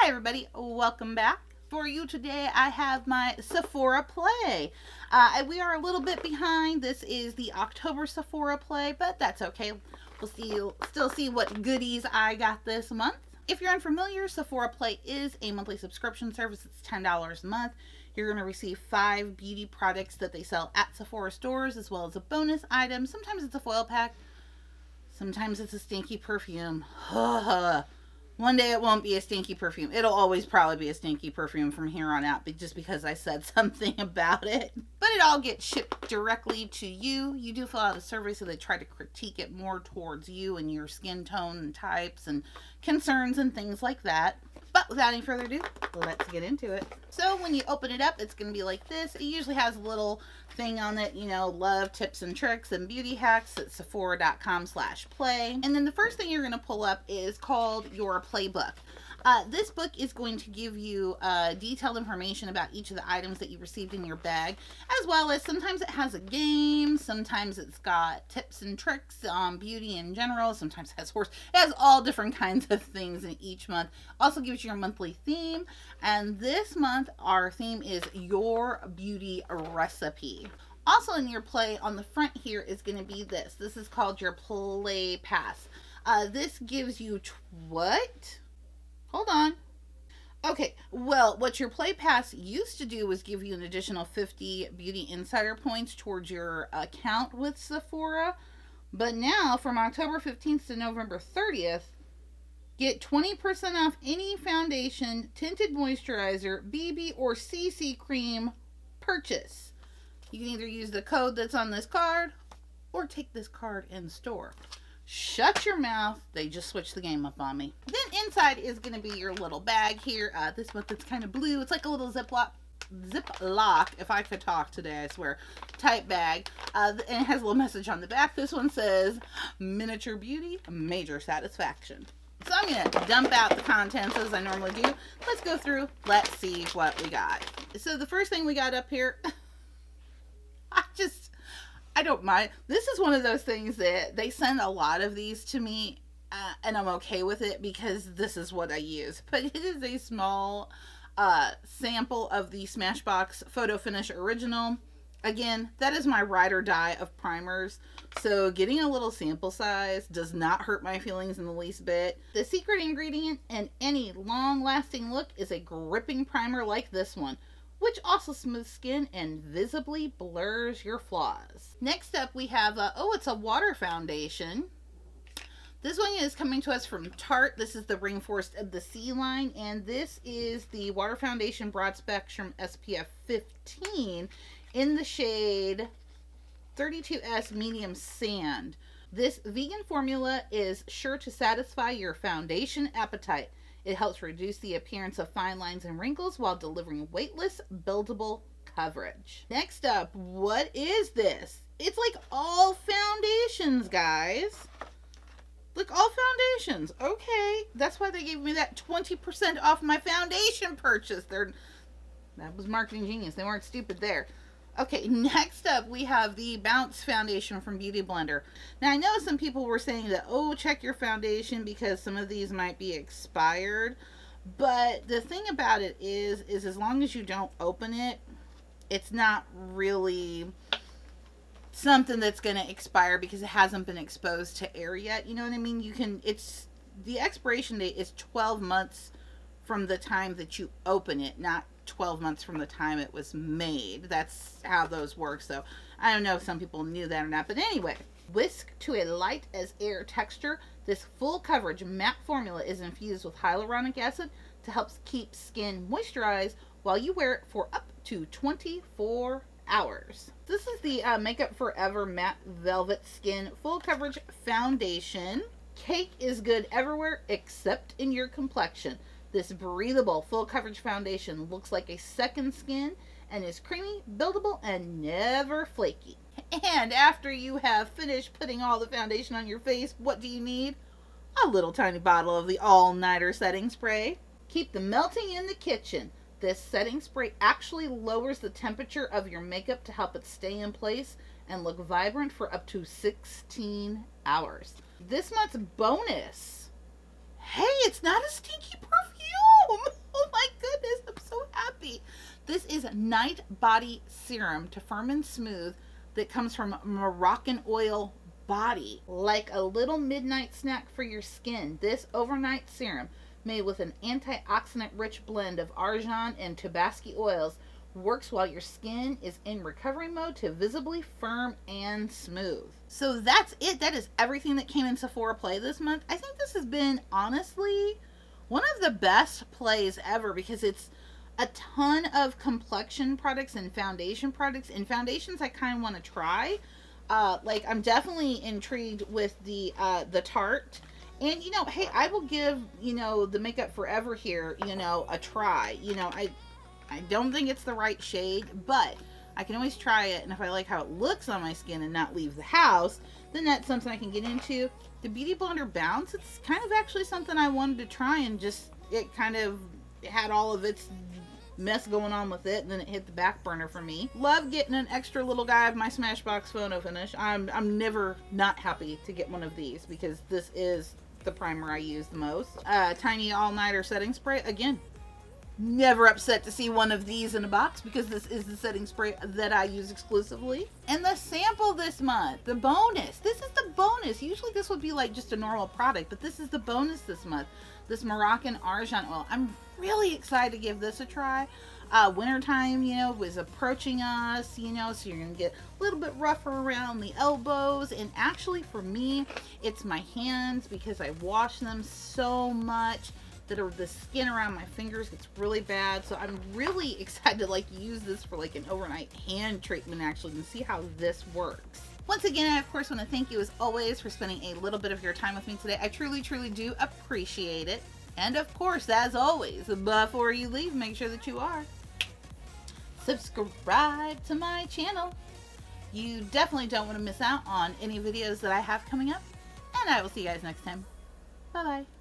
Hi everybody, welcome back. For you today, I have my Sephora Play. We are a little bit behind. This is the October Sephora Play, but that's okay. We'll still see what goodies I got this month. If you're unfamiliar, Sephora Play is a monthly subscription service. It's $10 a month. You're going to receive 5 beauty products that they sell at Sephora stores, as well as a bonus item. Sometimes it's a foil pack. Sometimes it's a stinky perfume. One day it won't be a stinky perfume. It'll always probably be a stinky perfume from here on out, just because I said something about it. But it all gets shipped directly to you. You do fill out a survey, so they try to critique it more towards you and your skin tone and types and concerns and things like that. But without any further ado, let's get into it. So when you open it up, it's going to be like this. It usually has a little thing on it, love, tips and tricks and beauty hacks at sephora.com/play. And then the first thing you're going to pull up is called your playbook. This book is going to give you detailed information about each of the items that you received in your bag, as well as sometimes it has a game, sometimes it's got tips and tricks on beauty in general, sometimes it has horse. It has all different kinds of things in each month. Also gives you your monthly theme, and this month our theme is your beauty recipe. Also in your play on the front here is going to be this. This is called your play pass. This gives you what? Hold on. Okay, well, what your Play Pass used to do was give you an additional 50 Beauty Insider points towards your account with Sephora. But now, from October 15th to November 30th, get 20% off any foundation, tinted moisturizer, BB, or CC cream purchase. You can either use the code that's on this card or take this card in store. Shut your mouth. They just switched the game up on me. Then inside is going to be your little bag here. This month it's kind of blue. It's like a little ziplock, if I could talk today, I swear, type bag. And it has a little message on the back. This one says, miniature beauty, major satisfaction. So I'm going to dump out the contents as I normally do. Let's go through. Let's see what we got. So the first thing we got up here, I don't mind. This is one of those things that they send a lot of these to me, and I'm okay with it because this is what I use. But it is a small sample of the Smashbox Photo Finish Original. Again, that is my ride or die of primers, so getting a little sample size does not hurt my feelings in the least bit. The secret ingredient in any long-lasting look is a gripping primer like this one, which also smooths skin and visibly blurs your flaws. Next up we have, it's a water foundation. This one is coming to us from Tarte. This is the Rainforest of the Sea line, and this is the Water Foundation Broad Spectrum SPF 15 in the shade 32S Medium Sand. This vegan formula is sure to satisfy your foundation appetite. It helps reduce the appearance of fine lines and wrinkles while delivering weightless, buildable coverage. Next up, what is this? It's like all foundations, guys. Like all foundations. Okay, that's why they gave me that 20% off my foundation purchase. That was marketing genius. They weren't stupid there. Okay, next up we have the Bounce Foundation from Beauty Blender. Now I know some people were saying that, check your foundation because some of these might be expired. But the thing about it is as long as you don't open it, it's not really something that's going to expire because it hasn't been exposed to air yet. You know what I mean? The expiration date is 12 months from the time that you open it, not 12 months from the time it was made. That's how those work. So I don't know if some people knew that or not. But anyway, whisk to a light as air texture. This full coverage matte formula is infused with hyaluronic acid to help keep skin moisturized while you wear it for up to 24 hours. This is the Makeup Forever Matte Velvet Skin Full Coverage Foundation. Cake is good everywhere except in your complexion. This breathable full coverage foundation looks like a second skin and is creamy, buildable, and never flaky. And after you have finished putting all the foundation on your face, what do you need? A little tiny bottle of the all-nighter setting spray. Keep the melting in the kitchen. This setting spray actually lowers the temperature of your makeup to help it stay in place and look vibrant for up to 16 hours. This month's bonus. Hey, it's not a stinky perfume! This is Night Body Serum to Firm and Smooth that comes from Moroccan Oil Body. Like a little midnight snack for your skin, this overnight serum, made with an antioxidant-rich blend of argan and Tabasco oils, works while your skin is in recovery mode to visibly firm and smooth. So that's it. That is everything that came in Sephora Play this month. I think this has been, honestly, one of the best plays ever because it's a ton of complexion products and foundation products. And foundations I kind of want to try. Like, I'm definitely intrigued with the Tarte. And, you know, hey, I will give, you know, the Makeup Forever here, you know, a try. You know, I don't think it's the right shade, but I can always try it. And if I like how it looks on my skin and not leave the house, then that's something I can get into. The Beauty Blender Bounce, it's kind of actually something I wanted to try, and just, it kind of had all of its mess going on with it, and then it hit the back burner for me. Love getting an extra little guy of my Smashbox Photo Finish. I'm never not happy to get one of these because this is the primer I use the most. Tiny All-Nighter Setting Spray. Again, never upset to see one of these in a box because this is the setting spray that I use exclusively. And the sample this month, the bonus. This is the bonus. Usually this would be like just a normal product, but this is the bonus this month. This Moroccan Argan Oil. I'm really excited to give this a try. Wintertime, you know, was approaching us, you know, so you're going to get a little bit rougher around the elbows. And actually for me, it's my hands because I wash them so much that the skin around my fingers gets really bad. So I'm really excited to like use this for like an overnight hand treatment actually and see how this works. Once again, I of course want to thank you as always for spending a little bit of your time with me today. I truly, truly do appreciate it. And of course, as always, before you leave, make sure that you are subscribe to my channel. You definitely don't want to miss out on any videos that I have coming up. And I will see you guys next time. Bye-bye.